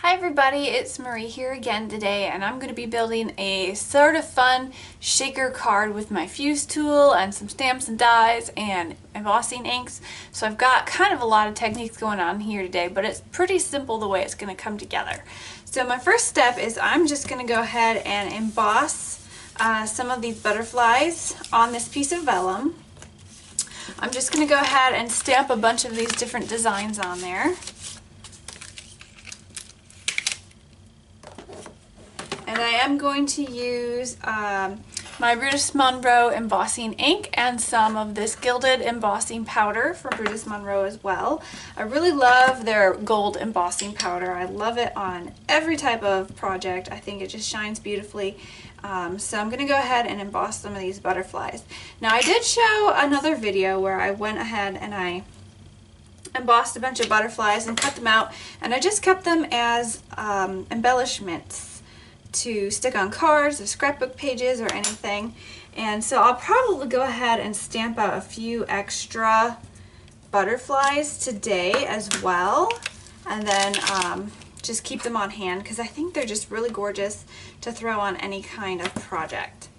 Hi everybody, it's Marie here again today, and I'm going to be building a sort of fun shaker card with my fuse tool and some stamps and dies and embossing inks. So I've got kind of a lot of techniques going on here today, but it's pretty simple the way it's going to come together. So my first step is I'm just going to go ahead and emboss some of these butterflies on this piece of vellum. I'm just going to go ahead and stamp a bunch of these different designs on there. And I am going to use my Brutus Monroe embossing ink and some of this gilded embossing powder from Brutus Monroe as well. I really love their gold embossing powder. I love it on every type of project. I think it just shines beautifully. So I'm going to go ahead and emboss some of these butterflies. Now I did show another video where I went ahead and I embossed a bunch of butterflies and cut them out, and I just kept them as embellishments to stick on cards or scrapbook pages or anything. And so I'll probably go ahead and stamp out a few extra butterflies today as well, and then just keep them on hand because I think they're just really gorgeous to throw on any kind of project.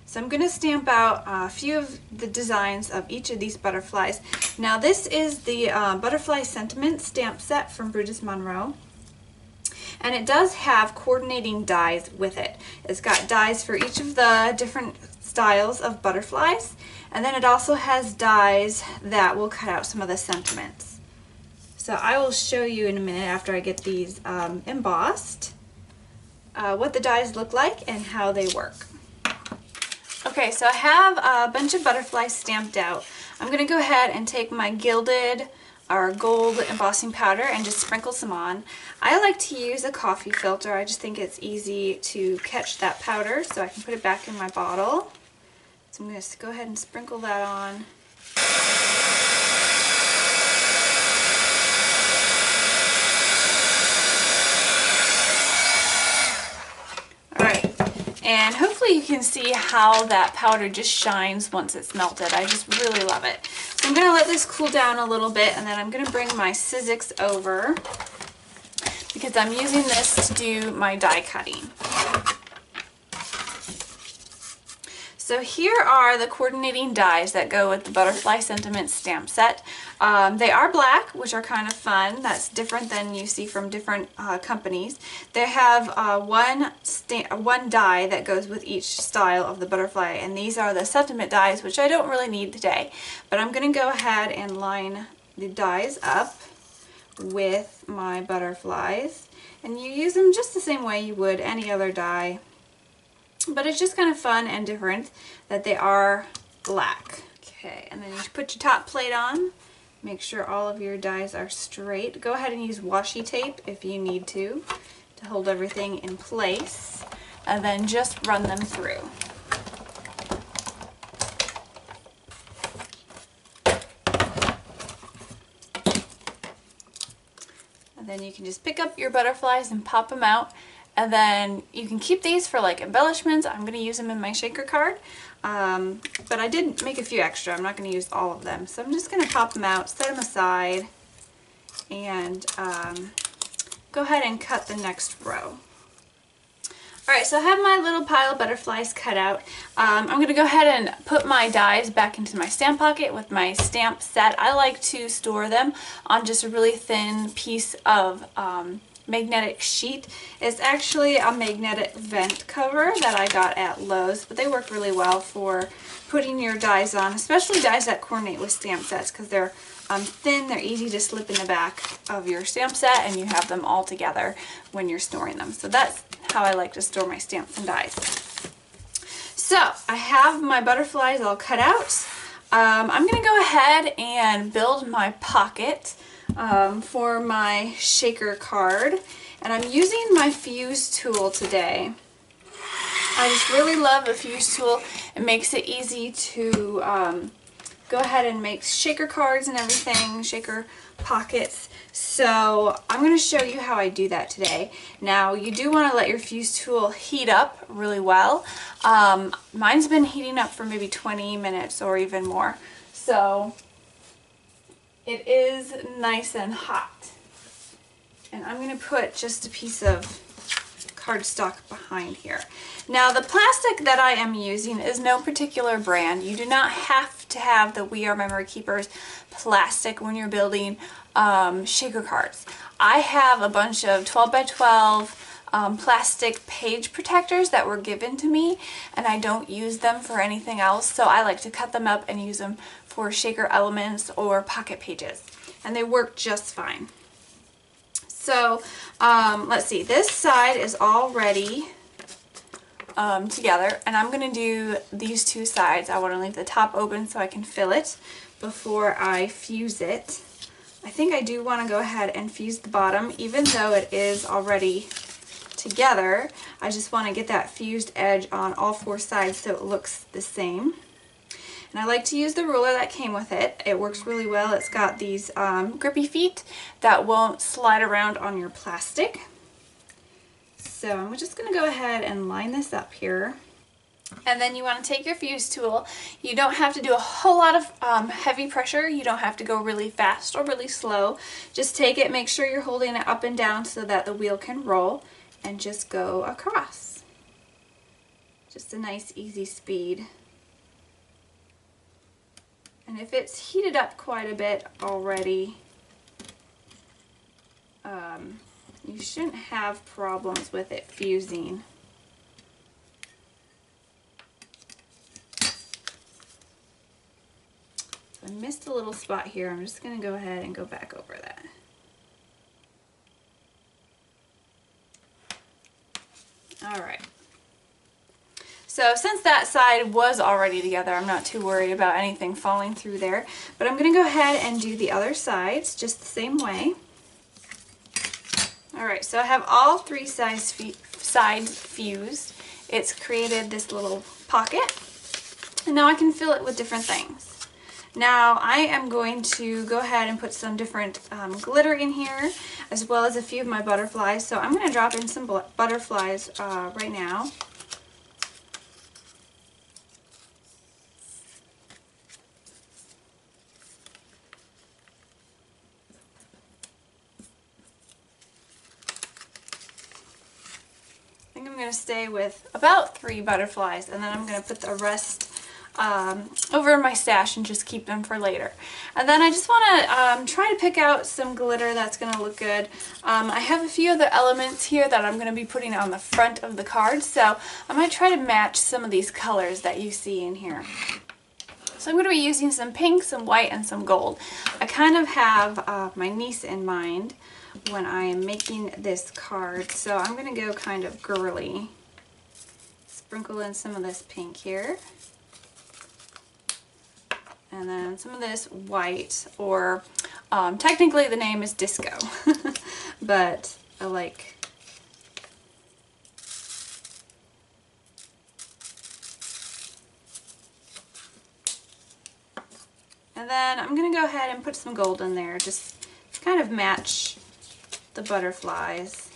So I'm going to stamp out a few of the designs of each of these butterflies. Now this is the Butterfly Sentiment stamp set from Brutus Monroe. And it does have coordinating dies with it. It's got dies for each of the different styles of butterflies, and then it also has dies that will cut out some of the sentiments. So I will show you in a minute after I get these embossed what the dies look like and how they work. Okay, so I have a bunch of butterflies stamped out. I'm going to go ahead and take my gilded or gold embossing powder and just sprinkle some on. I like to use a coffee filter. I just think it's easy to catch that powder so I can put it back in my bottle. So I'm going to go ahead and sprinkle that on. Alright, and hopefully you can see how that powder just shines once it's melted. I just really love it. So I'm going to let this cool down a little bit, and then I'm going to bring my Sizzix over because I'm using this to do my die cutting. So here are the coordinating dies that go with the Butterfly Sentiment stamp set. They are black, which are kind of fun. That's different than you see from different companies. They have one die that goes with each style of the butterfly, and these are the sentiment dies, which I don't really need today. But I'm going to go ahead and line the dies up with my butterflies, and you use them just the same way you would any other die. But it's just kind of fun and different that they are black. Okay, and then you put your top plate on. Make sure all of your dies are straight. Go ahead and use washi tape if you need to hold everything in place. And then just run them through. And then you can just pick up your butterflies and pop them out. And then you can keep these for like embellishments. I'm going to use them in my shaker card. But I did make a few extra. I'm not going to use all of them. So I'm just going to pop them out, set them aside, and go ahead and cut the next row. Alright, so I have my little pile of butterflies cut out. I'm going to go ahead and put my dies back into my stamp pocket with my stamp set. I like to store them on just a really thin piece of magnetic sheet. It's actually a magnetic vent cover that I got at Lowe's, but they work really well for putting your dies on, especially dies that coordinate with stamp sets, because they're thin, they're easy to slip in the back of your stamp set, and you have them all together when you're storing them. So that's how I like to store my stamps and dies. So I have my butterflies all cut out. I'm going to go ahead and build my pocket for my shaker card, and I'm using my fuse tool today. I just really love the fuse tool. It makes it easy to go ahead and make shaker cards and everything, shaker pockets. So I'm going to show you how I do that today. Now you do want to let your fuse tool heat up really well. Mine's been heating up for maybe 20 minutes or even more. So it is nice and hot. And I'm going to put just a piece of cardstock behind here. Now the plastic that I am using is no particular brand. You do not have to have the We Are Memory Keepers plastic when you're building shaker cards. I have a bunch of 12 by 12 plastic page protectors that were given to me, and I don't use them for anything else, so I like to cut them up and use them for shaker elements or pocket pages, and they work just fine. So let's see, this side is already together, and I'm going to do these two sides. I want to leave the top open so I can fill it before I fuse it. I think I do want to go ahead and fuse the bottom, even though it is already together. I just want to get that fused edge on all four sides so it looks the same. And I like to use the ruler that came with it. It works really well. It's got these grippy feet that won't slide around on your plastic. So I'm just going to go ahead and line this up here. And then you want to take your fuse tool. You don't have to do a whole lot of heavy pressure. You don't have to go really fast or really slow. Just take it, make sure you're holding it up and down so that the wheel can roll, and just go across. Just a nice easy speed. And if it's heated up quite a bit already, you shouldn't have problems with it fusing. So I missed a little spot here. I'm just going to go ahead and go back over that. Alright. So since that side was already together, I'm not too worried about anything falling through there. But I'm going to go ahead and do the other sides just the same way. Alright, so I have all three sides fused. It's created this little pocket. And now I can fill it with different things. Now I am going to go ahead and put some different glitter in here, as well as a few of my butterflies. So I'm going to drop in some butterflies right now. I think I'm going to stay with about 3 butterflies, and then I'm going to put the rest over in my stash and just keep them for later. And then I just want to try to pick out some glitter that's going to look good. I have a few other elements here that I'm going to be putting on the front of the card, so I might try to match some of these colors that you see in here. So I'm going to be using some pink, some white, and some gold. I kind of have my niece in mind when I am making this card, so I'm going to go kind of girly. Sprinkle in some of this pink here. And then some of this white, or technically the name is Disco, but I like. And then I'm going to go ahead and put some gold in there, just to kind of match the butterflies.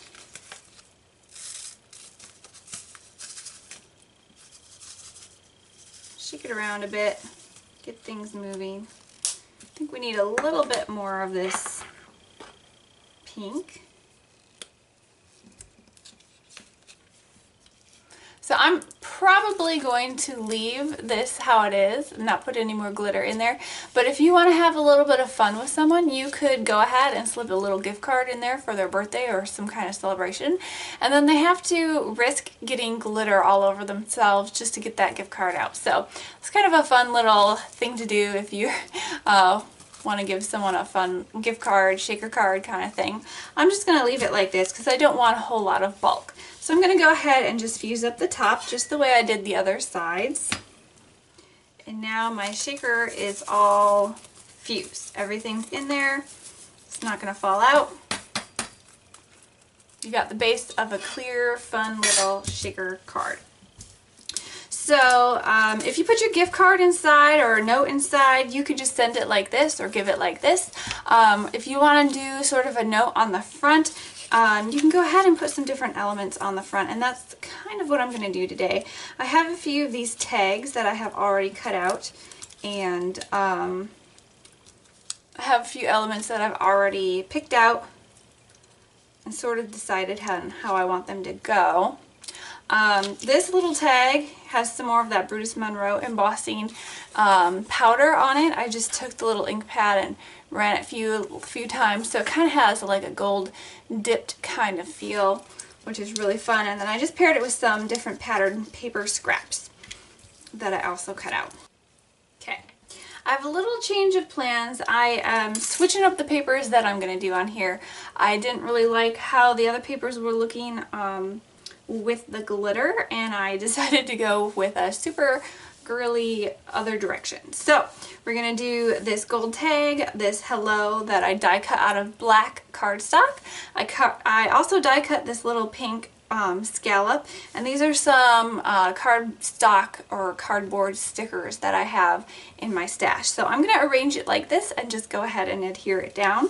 Shake it around a bit. Get things moving. I think we need a little bit more of this pink. So I'm probably going to leave this how it is and not put any more glitter in there. But if you want to have a little bit of fun with someone, you could go ahead and slip a little gift card in there for their birthday or some kind of celebration. And then they have to risk getting glitter all over themselves just to get that gift card out. So it's kind of a fun little thing to do if you want to give someone a fun gift card, shaker card kind of thing. I'm just going to leave it like this because I don't want a whole lot of bulk. So I'm going to go ahead and just fuse up the top just the way I did the other sides. And now my shaker is all fused. Everything's in there. It's not going to fall out. You got the base of a clear, fun little shaker card. So if you put your gift card inside or a note inside, you could just send it like this or give it like this. If you want to do sort of a note on the front, you can go ahead and put some different elements on the front, and that's kind of what I'm going to do today. I have a few of these tags that I have already cut out, and I have a few elements that I've already picked out and sort of decided how I want them to go. This little tag has some more of that Brutus Monroe embossing powder on it. I just took the little ink pad and ran it a few times, so it kind of has like a gold dipped kind of feel, which is really fun. And then I just paired it with some different patterned paper scraps that I also cut out. Okay, I have a little change of plans. I am switching up the papers that I'm going to do on here. I didn't really like how the other papers were looking with the glitter, and I decided to go with a super girly other direction. So we're going to do this gold tag, this hello that I die cut out of black cardstock. I also die cut this little pink scallop, and these are some cardstock or cardboard stickers that I have in my stash. So I'm going to arrange it like this and just go ahead and adhere it down.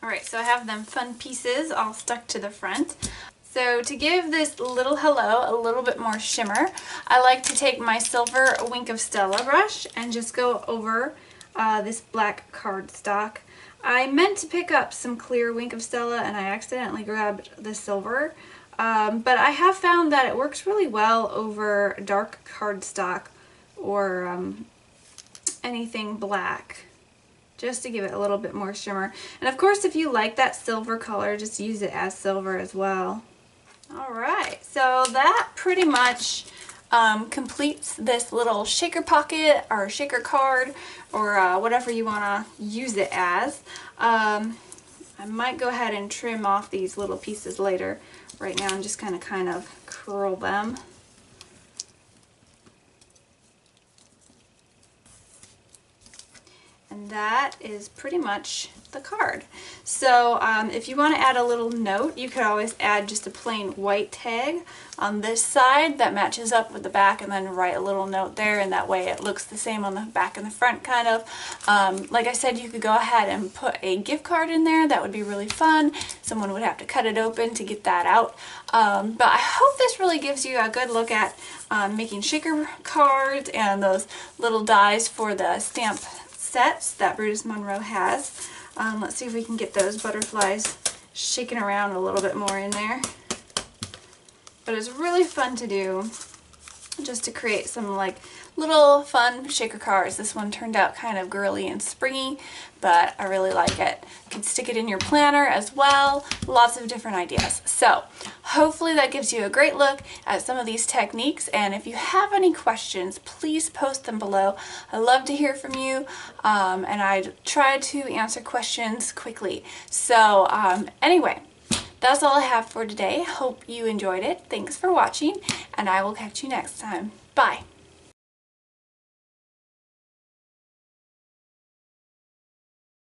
Alright, so I have them fun pieces all stuck to the front. So to give this little hello a little bit more shimmer, I like to take my silver Wink of Stella brush and just go over this black cardstock. I meant to pick up some clear Wink of Stella and I accidentally grabbed the silver, but I have found that it works really well over dark cardstock or anything black, just to give it a little bit more shimmer. And of course, if you like that silver color, just use it as silver as well. Alright, so that pretty much completes this little shaker pocket or shaker card or whatever you want to use it as. I might go ahead and trim off these little pieces later. Right now I'm just going to kind of curl them. And that is pretty much the card. So if you want to add a little note, you could always add just a plain white tag on this side that matches up with the back, and then write a little note there, and that way it looks the same on the back and the front kind of. Like I said, you could go ahead and put a gift card in there. That would be really fun. Someone would have to cut it open to get that out. But I hope this really gives you a good look at making shaker cards and those little dies for the stamp sets that Brutus Monroe has. Let's see if we can get those butterflies shaking around a little bit more in there. But it's really fun to do, just to create some like little fun shaker cards. This one turned out kind of girly and springy, but I really like it. You can stick it in your planner as well. Lots of different ideas. So hopefully that gives you a great look at some of these techniques, and if you have any questions, please post them below. I love to hear from you, and I try to answer questions quickly. So anyway, that's all I have for today. Hope you enjoyed it. Thanks for watching, and I will catch you next time. Bye.